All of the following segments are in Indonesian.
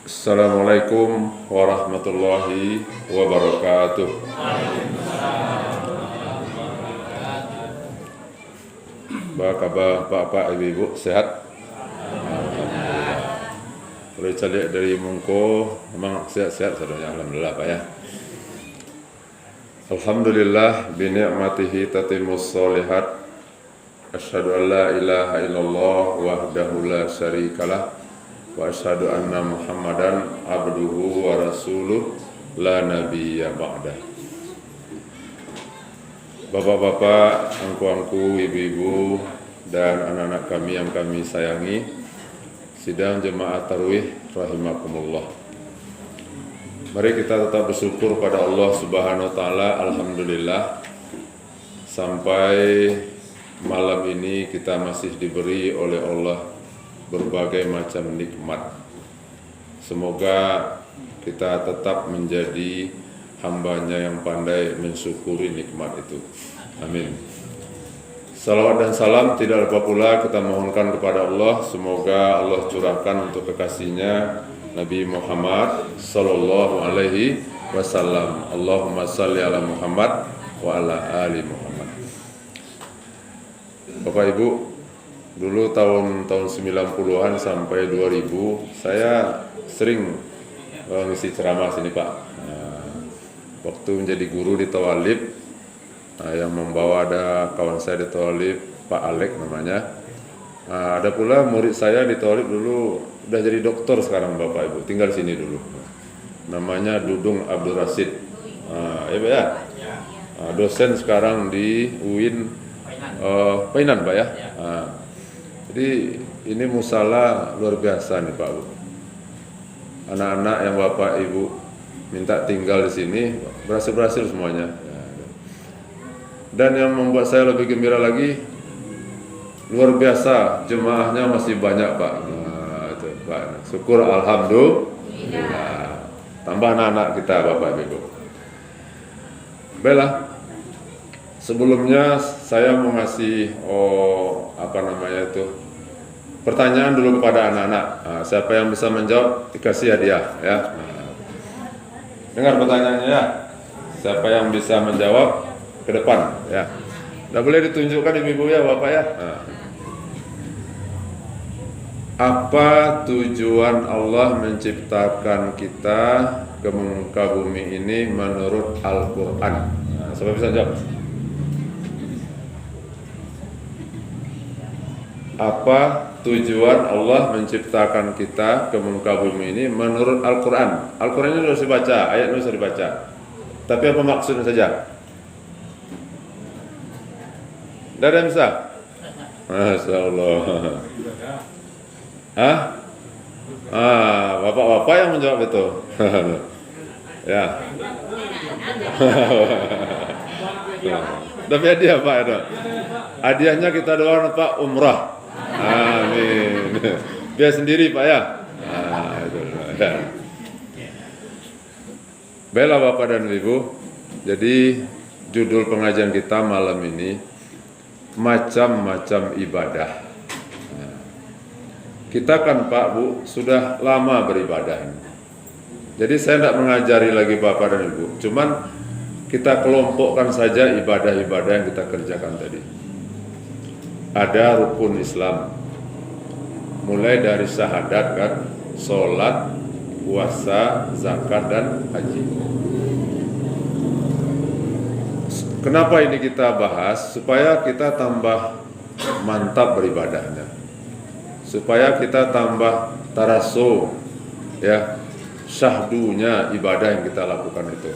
Assalamualaikum warahmatullahi wabarakatuh. Apa kabar Bapak Ibu sehat? Boleh calik dari Mungko, memang sehat-sehat saudara. Alhamdulillah Pak ya. Alhamdulillah bi ni'matihi tatimmus sholihat. Asyhadu an la ilaha illallah wahdahu la syarikalah. Wa asyhadu anna Muhammadan abduhu wa rasuluh la nabiyya ba'dah. Bapak-bapak, angku-angku, ibu-ibu, dan anak-anak kami yang kami sayangi, sidang jemaah tarawih rahimakumullah. Mari kita tetap bersyukur pada Allah Subhanahu wa taala. Alhamdulillah sampai malam ini kita masih diberi oleh Allah berbagai macam nikmat. Semoga kita tetap menjadi hambanya yang pandai mensyukuri nikmat itu. Amin. Salawat dan salam tidak lupa pula kita mohonkan kepada Allah. Semoga Allah curahkan untuk kekasihnya Nabi Muhammad sallallahu alaihi wasallam. Allahumma salli ala Muhammad wa ala ali Muhammad. Bapak Ibu, dulu tahun 90-an sampai 2000 saya sering ngisi ceramah sini Pak. Waktu menjadi guru di Tawalib, yang membawa ada kawan saya di Tawalib, Pak Alek namanya. Ada pula murid saya di Tawalib dulu udah jadi dokter sekarang Bapak Ibu, tinggal sini dulu. Namanya Dudung Abdul Rasid. Ya Pak ya. Dosen sekarang di UIN Painan Pak ya. Jadi ini musala luar biasa nih Pak Bu. Anak-anak yang Bapak Ibu minta tinggal di sini berhasil semuanya. Dan yang membuat saya lebih gembira lagi, luar biasa jemaahnya masih banyak Pak. Itu Pak. Syukur alhamdulillah. Tambah anak-anak kita Bapak Ibu. Baiklah. Sebelumnya saya mau ngasih pertanyaan dulu kepada anak-anak. Siapa yang bisa menjawab dikasih hadiah ya. Dengar pertanyaannya ya. Siapa yang bisa menjawab ke depan ya. Tidak boleh ditunjukkan ibu-ibu ya Bapak ya. Apa tujuan Allah menciptakan kita ke muka bumi ini menurut Al-Quran? Siapa bisa jawab? Apa tujuan Allah menciptakan kita ke muka bumi ini menurut Al-Quran? Al-Quran ini harus dibaca, ayat ini harus dibaca. Tapi apa maksudnya saja? Tidak ada yang bisa? Masya Allah. Bapak-bapak yang menjawab itu. Ya. Tapi hadiah Pak itu. Hadiahnya kita doakan Pak umrah. Amin. Biar sendiri Pak ya. Baiklah Bapak dan Ibu. Jadi judul pengajian kita malam ini macam-macam ibadah. Kita kan Pak Bu sudah lama beribadah. Jadi saya tidak mengajari lagi Bapak dan Ibu. Cuman kita kelompokkan saja ibadah-ibadah yang kita kerjakan tadi. Ada rukun Islam, mulai dari syahadat kan, sholat, puasa, zakat dan haji. Kenapa ini kita bahas? Supaya kita tambah mantap beribadahnya, supaya kita tambah taraso ya, syahdunya ibadah yang kita lakukan itu.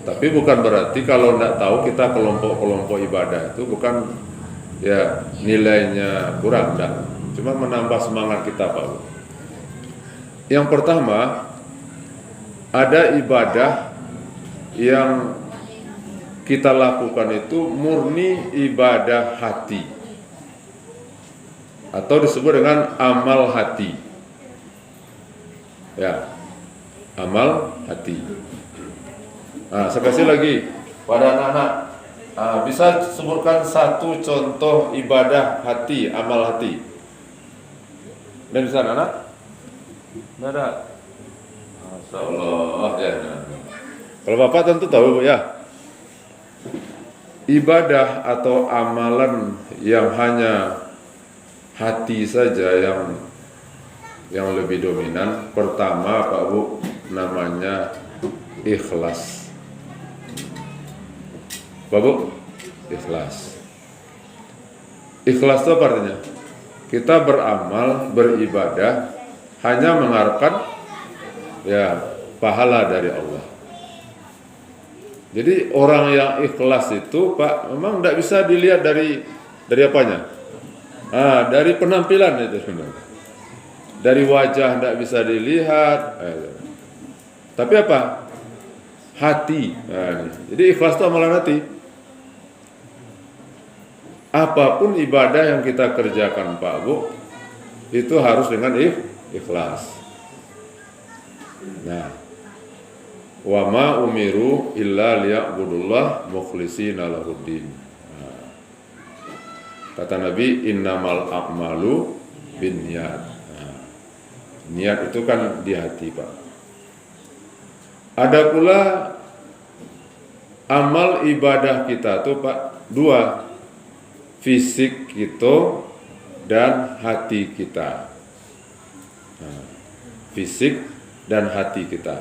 Tapi bukan berarti kalau tidak tahu kita kelompok-kelompok ibadah itu bukan ya nilainya kurang, enggak. Cuma menambah semangat kita Pak. Yang pertama, ada ibadah yang kita lakukan itu murni ibadah hati, atau disebut dengan amal hati. Ya, amal hati. Nah, saya kasih lagi pada anak-anak. Bisa sebutkan satu contoh ibadah hati, amal hati. Dan bisa anak? Tidak ada. Insyaallah ya. Kalau Bapak tentu tahu Bu ya. Ibadah atau amalan yang hanya hati saja yang lebih dominan, pertama Pak Bu, namanya ikhlas. Pak Bu, ikhlas. Ikhlas itu apa artinya? Kita beramal, beribadah hanya mengharapkan ya pahala dari Allah. Jadi orang yang ikhlas itu Pak memang tidak bisa dilihat dari apanya? Dari penampilan itu sebenarnya. Dari wajah tidak bisa dilihat. Tapi apa? Hati. Jadi ikhlas itu amalan hati. Apapun ibadah yang kita kerjakan Pak Bu, itu harus dengan ikhlas. Nah, wa ma umiru illa liya'budullah mukhlishina lahuddin. Kata Nabi, innamal a'malu binniyat. Niat itu kan di hati Pak. Ada pula amal ibadah kita tuh Pak dua, fisik kita dan hati kita. Fisik dan hati kita.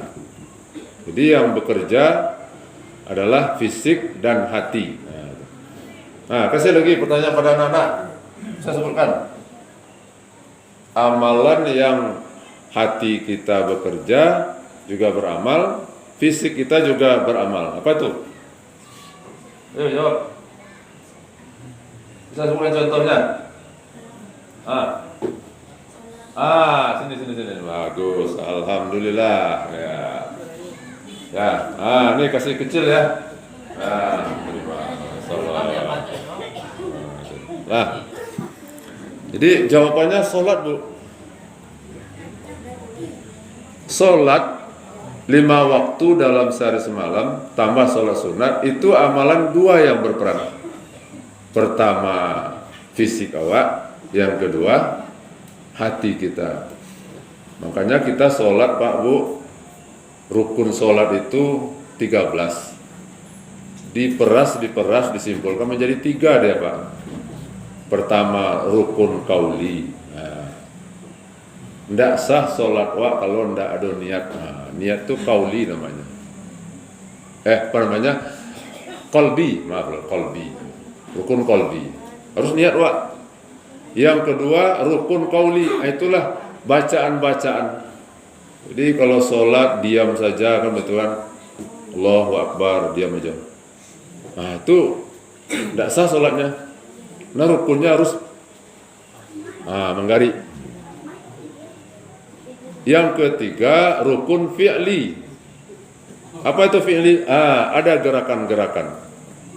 Jadi yang bekerja adalah fisik dan hati. Nah, kasih lagi pertanyaan pada anak-anak. Saya sebutkan. Amalan yang hati kita bekerja juga beramal, fisik kita juga beramal. Apa itu? Ayo jawab. Bisa sebutkan contohnya? Sini. Bagus. Alhamdulillah. Ya, ini kasih kecil ya. Nah, jadi jawabannya sholat Bu. Sholat 5 waktu dalam sehari semalam tambah sholat sunat itu amalan dua yang berperan. Pertama fisik awak, yang kedua hati kita. Makanya kita sholat Pak Bu, rukun sholat itu 13. Diperas, disimpulkan menjadi 3 dia Pak. Pertama rukun kauli. Ndak sah sholat wa kalau ndak ada niat. Niat itu kauli namanya. Apa namanya? Qalbi, qalbi. Rukun qalbi. Harus niat wa. Yang kedua rukun kauli, itulah bacaan-bacaan. Jadi kalau sholat diam saja kan betul kan? Allahu Akbar, diam aja. Nah itu tidak sah sholatnya. Nah rukunnya harus menggari. Yang ketiga rukun fi'li. Apa itu fi'li? Ada gerakan-gerakan.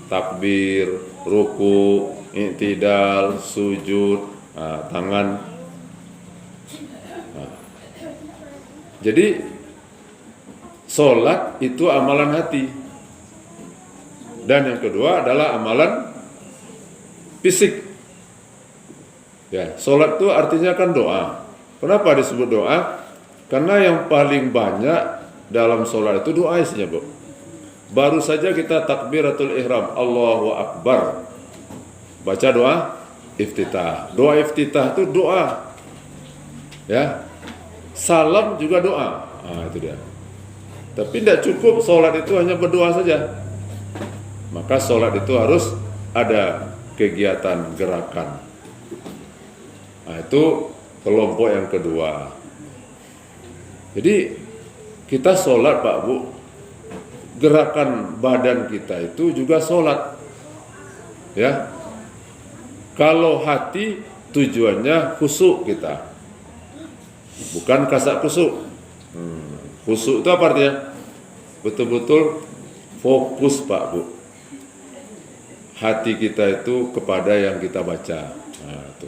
Takbir, ruku, i'tidal, sujud, tangan. Jadi sholat itu amalan hati. Dan yang kedua adalah amalan fisik. Ya, sholat itu artinya kan doa. Kenapa disebut doa? Karena yang paling banyak dalam sholat itu doa isinya Bu. Baru saja kita takbiratul ihram, Allahu Akbar. Baca doa iftitah. Doa iftitah itu doa. Ya. Salam juga doa. Itu dia. Tapi tidak cukup sholat itu hanya berdoa saja. Maka sholat itu harus ada kegiatan gerakan. Itu kelompok yang kedua. Jadi kita sholat Pak Bu, gerakan badan kita itu juga sholat. Ya. Kalau hati tujuannya khusyuk kita, bukan kasak kusuk. Khusyuk itu apa artinya? Betul-betul fokus Pak Bu. Hati kita itu kepada yang kita baca. Itu.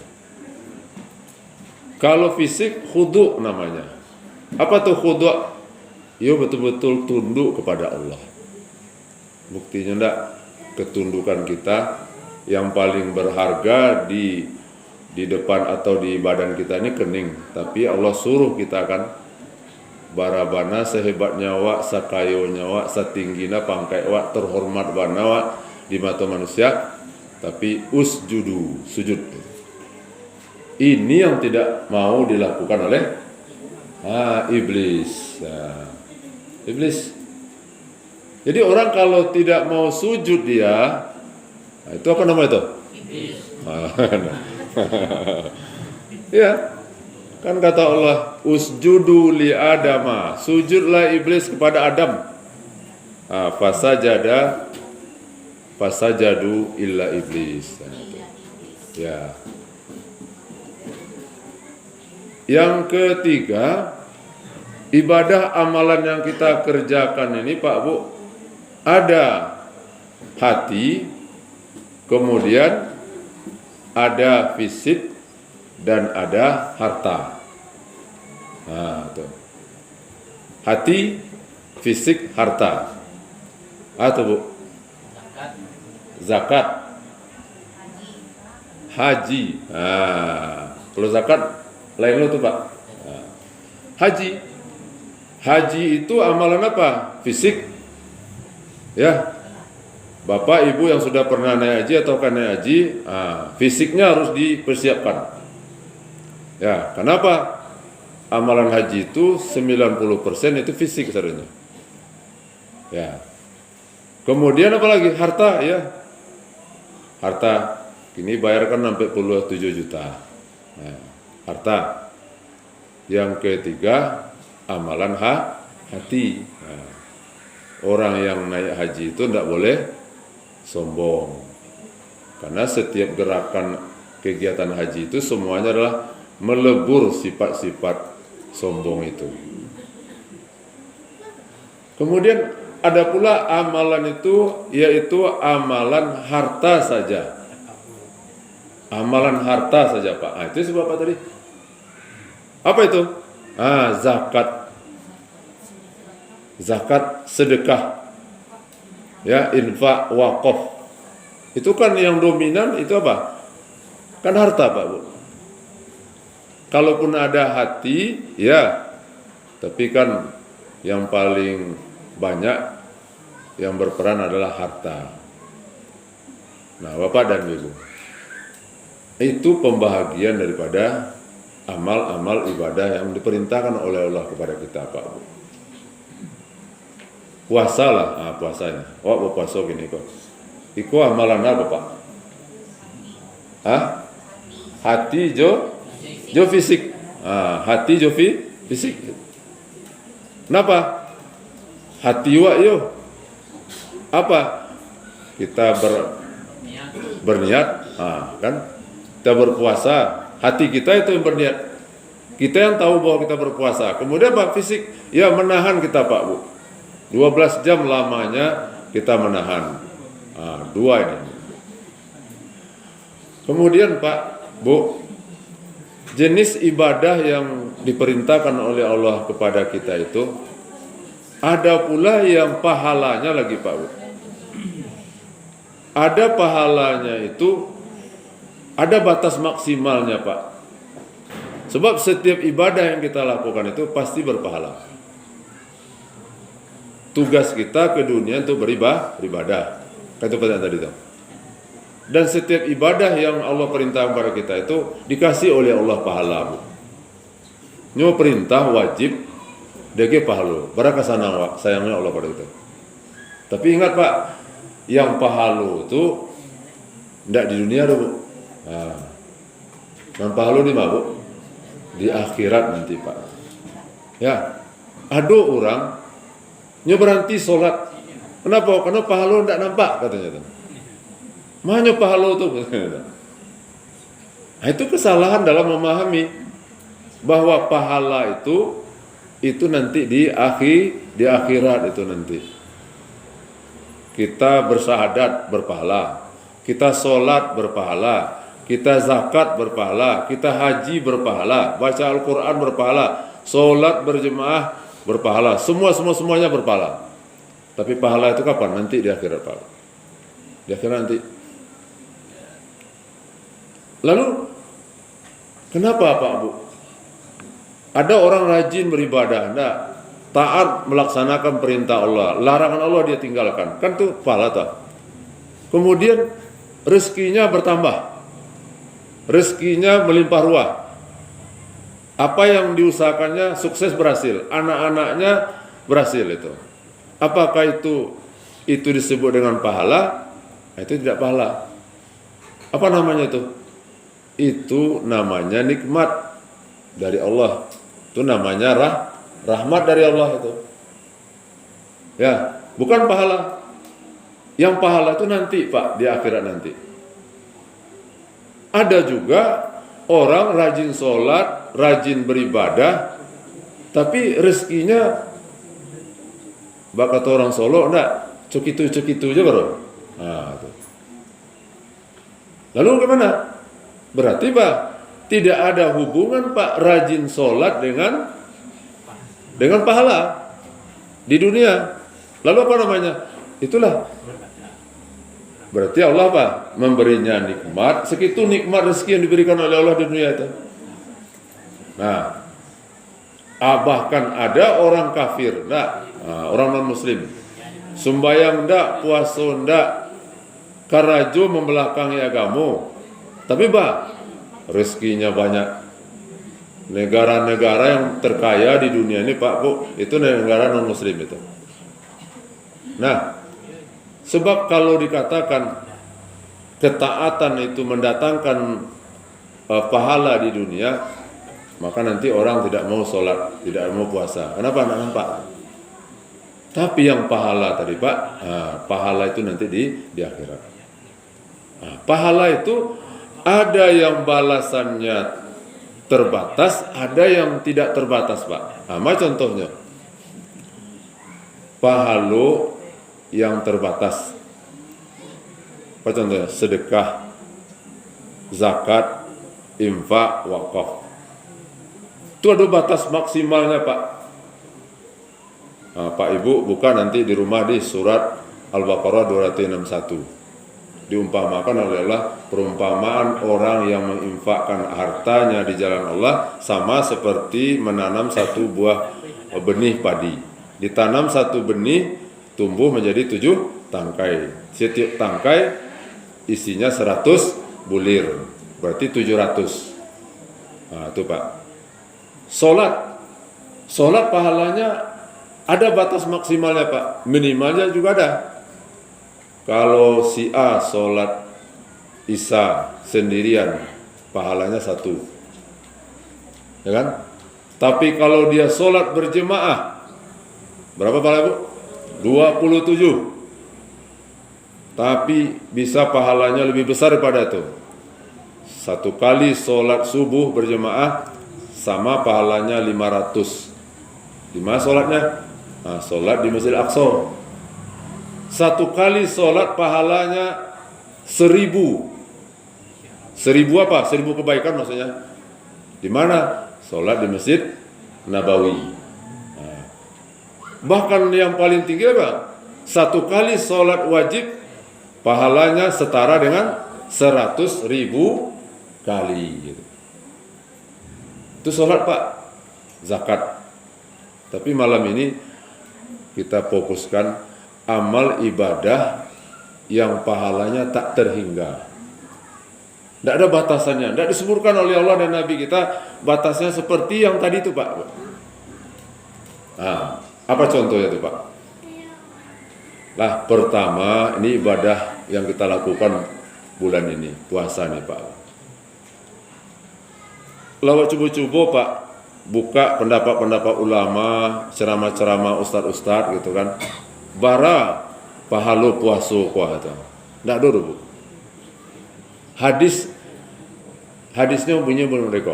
Kalau fisik khudu namanya. Apa tuh khudu? Ya betul-betul tunduk kepada Allah. Buktinya enggak, ketundukan kita yang paling berharga di depan atau di badan kita ini kening, tapi Allah suruh kita kan barabana sehebatnya wak, sakayonya wak, setinggina pangkai wak, terhormat bana wak di mata manusia, tapi usjudu, sujud. Ini yang tidak mau dilakukan oleh iblis. Iblis. Jadi orang kalau tidak mau sujud dia, itu apa namanya itu? Iblis. Ya, kan kata Allah, usjudu li Adama, sujudlah iblis kepada Adam. Fasajadu illa iblis. Ya. Yang ketiga, ibadah amalan yang kita kerjakan ini Pak Bu, ada hati, kemudian ada fisik, dan ada harta. Tuh. Hati, fisik, harta. Atau Bu? Zakat. Haji. Kalau zakat lain lo tuh Pak. Haji. Haji itu amalan apa? Fisik. Ya. Bapak Ibu yang sudah pernah naik haji atau kan naik haji, fisiknya harus dipersiapkan. Ya, kenapa? Amalan haji itu 90% itu fisik sebenarnya. Ya. Kemudian apa lagi? Harta ya. Harta ini bayarkan sampai 27 juta. Nah, harta. Yang ketiga, amalan hati. Nah, orang yang naik haji itu tidak boleh sombong. Karena setiap gerakan kegiatan haji itu semuanya adalah melebur sifat-sifat sombong itu. Kemudian ada pula amalan itu, yaitu amalan harta saja. Amalan harta saja Pak. Itu sebab apa tadi? Apa itu? Zakat. Zakat, sedekah. Ya, infak, wakaf. Itu kan yang dominan itu apa? Kan harta Pak Bu. Kalaupun ada hati, ya, tapi kan yang paling banyak yang berperan adalah harta. Nah, Bapak dan Ibu, itu pembahagian daripada amal-amal ibadah yang diperintahkan oleh Allah kepada kita, Pak Bu. Puasa lah, puasanya. Puasa gini kok. Iku amalan apa Pak? Hati jo fisik. Hati jo fisik. Kenapa? Hati wa yo. Apa? Kita berniat, kan? Kita berpuasa. Hati kita itu yang berniat. Kita yang tahu bahwa kita berpuasa. Kemudian Pak fisik, ya menahan kita Pak Bu. 12 jam lamanya kita menahan. Dua ini. Kemudian Pak Bu, jenis ibadah yang diperintahkan oleh Allah kepada kita itu ada pula yang pahalanya lagi Pak Bu. Ada pahalanya itu ada batas maksimalnya Pak. Sebab setiap ibadah yang kita lakukan itu pasti berpahala. Tugas kita ke dunia untuk beribadah. Kata pertanyaan tadi itu. Dan setiap ibadah yang Allah perintahkan kepada kita itu dikasih oleh Allah pahala Bu. Nyo perintah wajib dege pahala. Baraka sana sayangnya Allah pada kita. Tapi ingat Pak, yang pahala itu tidak di dunia dulu Bu. Yang pahala di mana Bu? Di akhirat nanti Pak. Ya, ada orang nyo berhenti sholat. Kenapa? Karena pahala tidak nampak katanya. Mana pahala itu? Nah, itu kesalahan dalam memahami bahwa pahala itu nanti di akhirat itu nanti. Kita bersyahadat berpahala, kita sholat berpahala, kita zakat berpahala, kita haji berpahala, baca Al-Quran berpahala, sholat berjemaah berpahala, semuanya berpahala. Tapi pahala itu kapan? Nanti di akhirat Pak. Di akhirat nanti. Lalu kenapa Pak Bu? Ada orang rajin beribadah, enggak? taat melaksanakan perintah Allah, larangan Allah dia tinggalkan, kan tuh pahala tuh. Kemudian rezekinya bertambah, rezekinya melimpah ruah. Apa yang diusahakannya sukses berhasil, anak-anaknya berhasil itu. Apakah itu disebut dengan pahala? Itu tidak pahala. Apa namanya itu? Itu namanya nikmat dari Allah. Itu namanya rahmat dari Allah itu. Ya, bukan pahala. Yang pahala itu nanti, Pak, di akhirat nanti. Ada juga orang rajin sholat, rajin beribadah, tapi rezekinya kata orang Solo, enggak, cekitu aja baru. Nah, itu. Lalu gimana? Berarti Pak, tidak ada hubungan Pak rajin sholat dengan pahala di dunia. Lalu apa namanya? Itulah. Berarti Allah Pak memberinya nikmat, segitu nikmat rezeki yang diberikan oleh Allah di dunia itu. Nah, bahkan ada orang kafir, orang non-muslim, sembahyang enggak, puasa enggak, karajo membelakangi agama, tapi Pak rezekinya banyak. Negara-negara yang terkaya di dunia ini Pak Bu, itu negara non-muslim itu. Nah, sebab kalau dikatakan ketaatan itu mendatangkan pahala di dunia, maka nanti orang tidak mau sholat, tidak mau puasa. Kenapa? Nggak nampak. Tapi yang pahala tadi Pak, pahala itu nanti di akhirat. Pahala itu ada yang balasannya terbatas, ada yang tidak terbatas Pak. Contohnya pahala yang terbatas. Apa contohnya? Sedekah, zakat, infak, wakaf. Itu ada batas maksimalnya Pak. Pak Ibu buka nanti di rumah di surat Al-Baqarah 261. Diumpamakan oleh Allah, perumpamaan orang yang menginfakkan hartanya di jalan Allah sama seperti menanam satu buah benih padi. Ditanam satu benih, tumbuh menjadi 7 tangkai. Setiap tangkai isinya 100 bulir, berarti 700. Itu Pak. Sholat pahalanya ada batas maksimalnya Pak, minimalnya juga ada. Kalau si A sholat Isya sendirian, pahalanya 1, ya kan? Tapi kalau dia sholat berjemaah, berapa pahala Bu? 27. Tapi bisa pahalanya lebih besar daripada itu. 1 kali sholat subuh berjemaah sama pahalanya 500. Di mana sholatnya? Sholat di Masjid Al-Aqsa. 1 kali sholat pahalanya 1000. 1000 apa? 1000 kebaikan maksudnya. Di mana? Sholat di Masjid Nabawi. Bahkan yang paling tinggi apa? 1 kali sholat wajib pahalanya setara dengan 100.000 kali. Itu sholat Pak. Zakat. Tapi malam ini kita fokuskan amal ibadah yang pahalanya tak terhingga. Tidak ada batasannya, tidak disebutkan oleh Allah dan Nabi kita batasnya seperti yang tadi itu Pak. Apa contohnya itu Pak? Pertama, ini ibadah yang kita lakukan bulan ini, puasa nih Pak. Lawak cubu-cubu Pak, buka pendapat-pendapat ulama, ceramah-ceramah ustad-ustad gitu kan. Bara pahala puasa kuah itu. Tidak dulu Bu. Hadisnya bunyi mereka.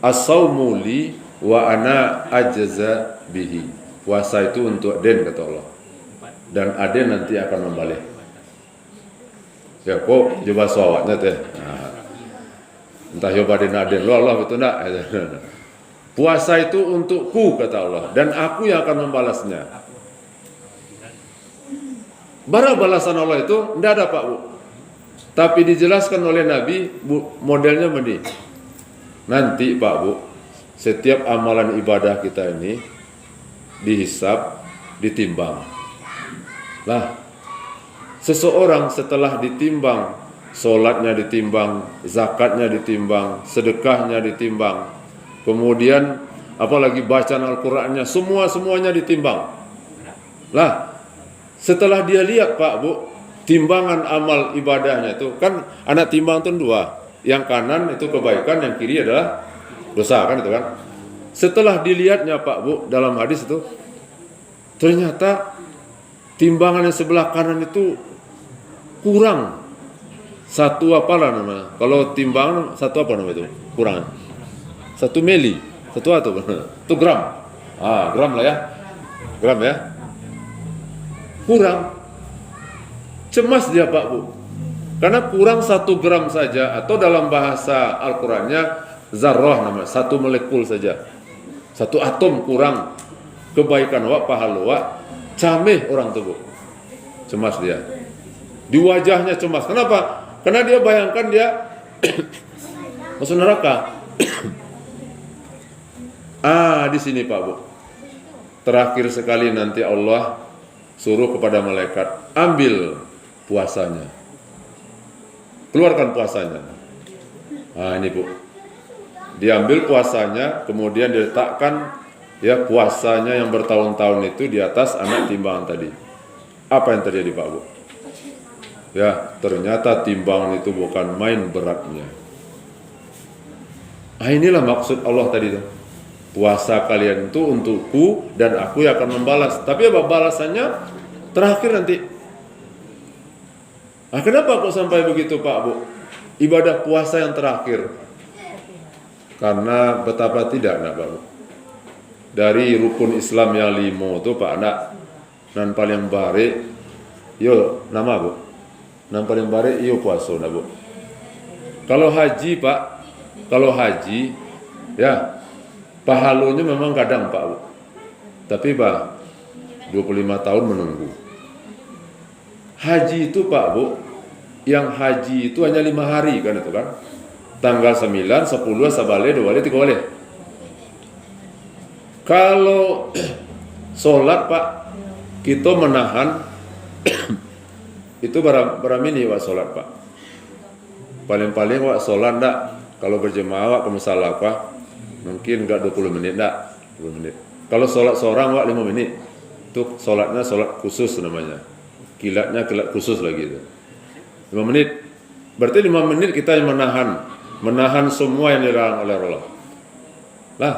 As-saumu li wa ana ajza bihi. Puasa itu untuk aden kata Allah. Dan aden nanti akan membalik. Ya kok coba sawatnya teh. Entah coba aden lo Allah betul enggak? Puasa itu untukku kata Allah dan aku yang akan membalasnya. Bara balasan Allah itu tidak ada Pak Bu. Tapi dijelaskan oleh Nabi modelnya begini. Nanti Pak Bu, setiap amalan ibadah kita ini dihisab, ditimbang. Lah, seseorang setelah ditimbang, sholatnya ditimbang, zakatnya ditimbang, sedekahnya ditimbang, kemudian apalagi bacaan Al-Qur'annya, semuanya ditimbang. Lah, setelah dia lihat Pak Bu, timbangan amal ibadahnya itu kan anak timbang itu dua, yang kanan itu kebaikan, yang kiri adalah dosa, kan itu kan. Setelah dilihatnya Pak Bu dalam hadis itu, ternyata timbangan yang sebelah kanan itu kurang satu apalah namanya. Kalau timbangan satu apa namanya itu? Kurang. 1 mili, satu atau itu gram. Gram lah ya. Gram ya. Kurang. Cemas dia Pak Bu. Karena kurang 1 gram saja, atau dalam bahasa Al-Qur'annya zarrah namanya, 1 molekul saja. 1 atom kurang kebaikan wa pahala wa, cameh orang tubuh. Cemas dia. Di wajahnya cemas. Kenapa? Karena dia bayangkan dia masuk neraka. Di sini Pak Bu. Terakhir sekali nanti Allah suruh kepada malaikat, ambil puasanya. Keluarkan puasanya. Ini Bu. Diambil puasanya, kemudian diletakkan ya puasanya yang bertahun-tahun itu di atas anak timbangan tadi. Apa yang terjadi Pak Bu? Ya, ternyata timbangan itu bukan main beratnya. Inilah maksud Allah tadi itu. Puasa kalian itu untukku dan aku yang akan membalas. Tapi apa balasannya? Terakhir nanti. Kenapa kok sampai begitu Pak Bu? Ibadah puasa yang terakhir. Karena betapa tidak Pak Bu. Dari rukun Islam yang 5 itu Pak Anak, nan paling bare, yo nama Bu. Nan paling bare yo puasa nah Bu. Kalau haji Pak, kalau haji ya pahalanya memang kadang Pak Bu. Tapi Pak 25 tahun menunggu. Haji itu Pak Bu, yang haji itu hanya 5 hari kan itu kan. Tanggal 9, 10, sabale, 2 wali, 3 wali. Kalau sholat Pak, kita menahan itu berapa menit Pak sholat Pak? Paling-paling Pak sholat enggak, kalau berjemaah ke musalah Pak, mungkin enggak 20 menit enggak, 20 menit. Kalau sholat seorang Pak 5 menit. Itu sholatnya sholat khusus namanya. Kilatnya kilat khusus lagi itu. 5 menit. Berarti 5 menit kita yang menahan semua yang dilarang oleh Allah. Lah,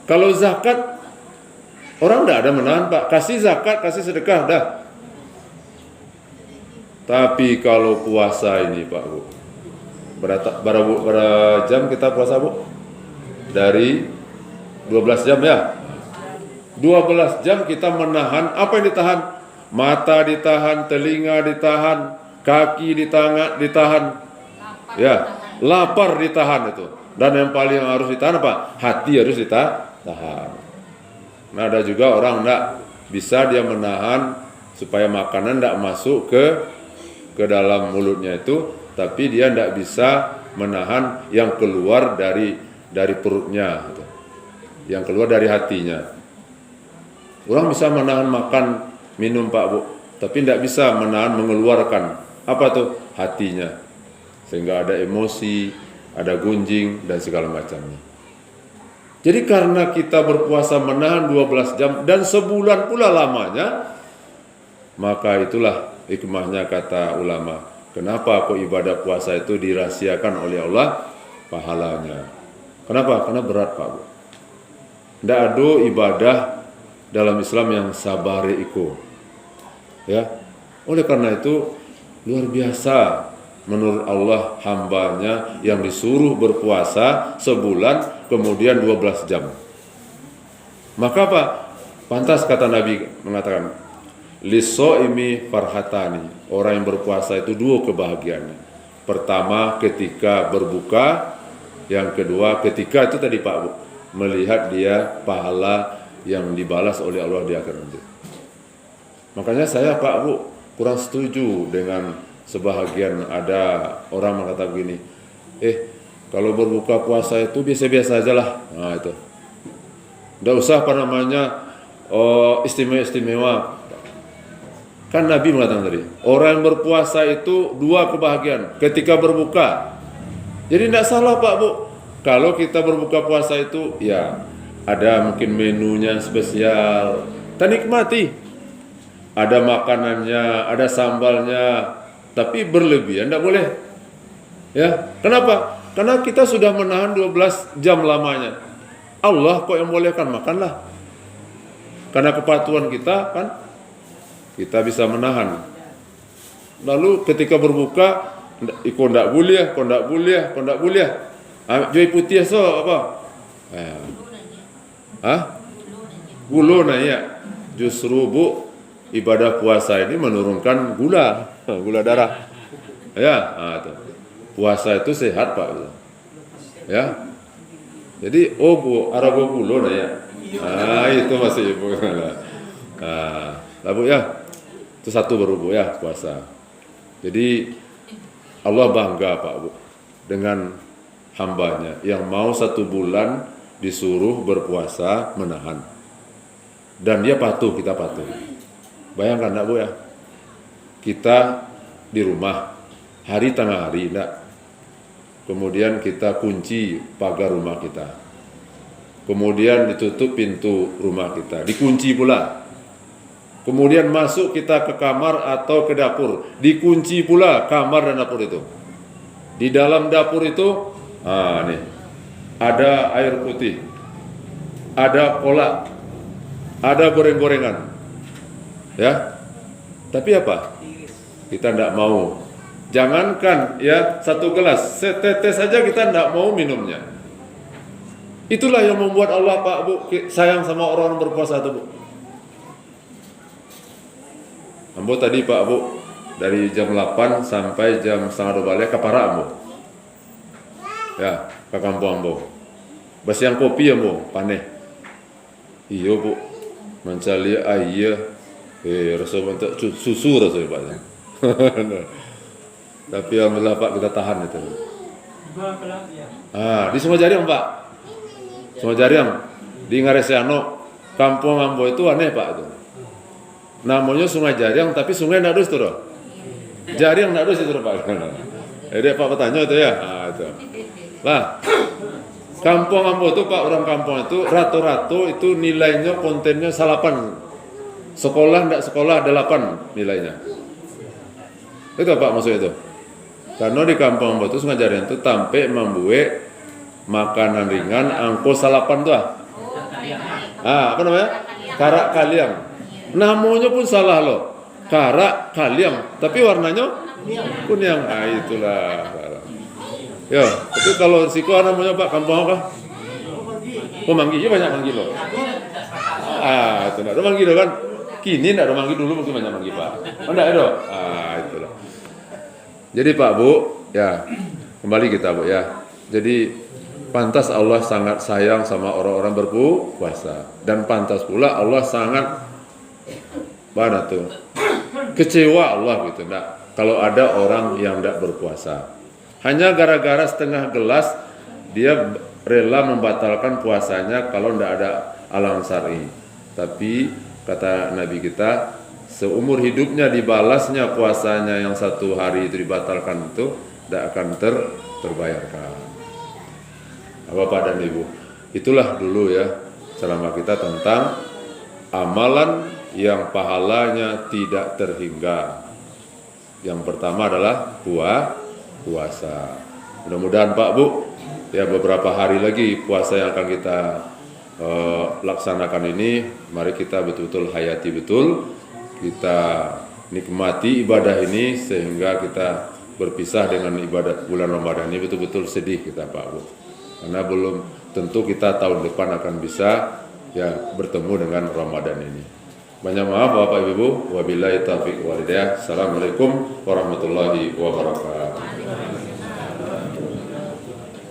kalau zakat orang enggak ada menahan Pak, kasih zakat, kasih sedekah dah. Tapi kalau puasa ini Pak Bu, berapa jam kita puasa Bu? Dari 12 jam ya. 12 jam kita menahan, apa yang ditahan? Mata ditahan, telinga ditahan, kaki ditahan, ya, lapar ditahan itu. Dan yang paling harus ditahan apa? Hati harus ditahan. Nah, ada juga orang enggak bisa dia menahan supaya makanan enggak masuk ke dalam mulutnya itu, tapi dia enggak bisa menahan yang keluar dari perutnya gitu. Yang keluar dari hatinya. Orang bisa menahan makan, minum Pak Bu, tapi enggak bisa menahan mengeluarkan apa tuh? Hatinya. Sehingga ada emosi, ada gunjing dan segala macamnya. Jadi karena kita berpuasa menahan 12 jam dan sebulan pula lamanya, maka itulah hikmahnya kata ulama. Kenapa kok ibadah puasa itu dirahasiakan oleh Allah pahalanya? Kenapa? Karena berat Pak Bu. Tidak ada ibadah dalam Islam yang sabari iku. Ya. Oleh karena itu luar biasa menurut Allah hambanya yang disuruh berpuasa sebulan kemudian 12 jam. Maka Pak, pantas kata Nabi mengatakan, lisoimi farhatani. Orang yang berpuasa itu 2 kebahagiaannya. Pertama ketika berbuka, yang kedua ketika itu tadi Pak Bu, melihat dia pahala yang dibalas oleh Allah di akhir nanti. Makanya saya Pak Bu kurang setuju dengan sebahagian ada orang mengatakan begini, kalau berbuka puasa itu biasa-biasa aja lah. Nah itu, nggak usah apa namanya oh istimewa. Kan Nabi mengatakan tadi, orang yang berpuasa itu dua kebahagiaan ketika berbuka. Jadi tidak salah Pak Bu, kalau kita berbuka puasa itu ya ada mungkin menunya spesial, kita nikmati. Ada makanannya, ada sambalnya, tapi berlebihan tidak boleh. Ya, kenapa? Karena kita sudah menahan 12 jam lamanya. Allah kok yang bolehkan, makanlah. Karena kepatuhan kita kan, kita bisa menahan. Lalu ketika berbuka, kok ndak boleh. Jual putih so apa? Gula na ya. Justru Bu, ibadah puasa ini menurunkan gula darah. Ya, itu. Puasa itu sehat Pak. Ya. Jadi Bu, arago gula na ya. Itu masih Bu. Lah Bu ya. Itu satu baru Bu ya, puasa. Jadi Allah bangga Pak Bu dengan hambanya yang mau 1 bulan disuruh berpuasa menahan, dan dia patuh, kita patuh. Bayangkan enggak Bu ya, kita di rumah hari tengah hari enggak, kemudian kita kunci pagar rumah kita, kemudian ditutup pintu rumah kita, dikunci pula. Kemudian masuk kita ke kamar atau ke dapur, dikunci pula kamar dan dapur itu. Di dalam dapur itu, nih, ada air putih, ada kolak, ada goreng-gorengan, ya. Tapi apa? Kita tidak mau. Jangankan ya 1 gelas, setetes saja kita tidak mau minumnya. Itulah yang membuat Allah Pak Bu sayang sama orang berpuasa itu Bu. Ambo tadi Pak Bu, dari jam 8 sampai jam setengah 12 balik ke Para Ambo. Ya, ke kampung Ambo. Basiang kopi Ambo, paneh. Iya Bu, mencari air, rasa bentuk susu rasa Pak. Tapi alhamdulillah Pak kita tahan itu. Di Sungai Jariang Pak. Sungai Jariang di Ngaresiano, kampung Ambo itu aneh Pak itu. Namanya Sungai Jariang, tapi sungai tidak dus tuh. Jariang tidak dus itu Pak. Jadi Pak bertanya itu ya. Itu. Nah, kampung Ambo itu Pak, orang kampung itu rata-rata itu nilainya kontennya 8. Sekolah tidak sekolah 8 nilainya. Itu Pak maksud itu. Karena di kampung Ambo itu Sungai Jariang itu sampai membuat makanan ringan angko 8 tuh. Apa namanya? Karak kaliang. Namanya pun salah loh, karak kaliang, tapi warnanya kuning. Itulah. Ya, tapi kalau siku namanya Pak kampung apa? Manggi, banyak manggi loh. Itu ada manggi loh kan? Kini tidak ada manggi, dulu mungkin banyak manggi Pak. Enggak ada. Itulah. Jadi Pak Bu, ya kembali kita Bu ya. Jadi pantas Allah sangat sayang sama orang-orang berpuasa, dan pantas pula Allah sangat kecewa Allah gitu kalau ada orang yang tidak berpuasa hanya gara-gara setengah gelas dia rela membatalkan puasanya kalau tidak ada alam syar'i. Tapi kata Nabi kita, seumur hidupnya dibalasnya puasanya yang 1 hari itu dibatalkan itu tidak akan terbayarkan. Bapak dan Ibu, itulah dulu ya ceramah kita tentang amalan yang pahalanya tidak terhingga. Yang pertama adalah puasa. Mudah-mudahan Pak Bu, ya beberapa hari lagi puasa yang akan kita laksanakan ini, mari kita betul-betul hayati betul, kita nikmati ibadah ini sehingga kita berpisah dengan ibadah bulan Ramadan ini betul-betul sedih kita Pak Bu. Karena belum tentu kita tahun depan akan bisa ya bertemu dengan Ramadan ini. Banyak maaf Bapak Ibu, wabillahi taufiq wal hidayah. Assalamualaikum warahmatullahi wabarakatuh.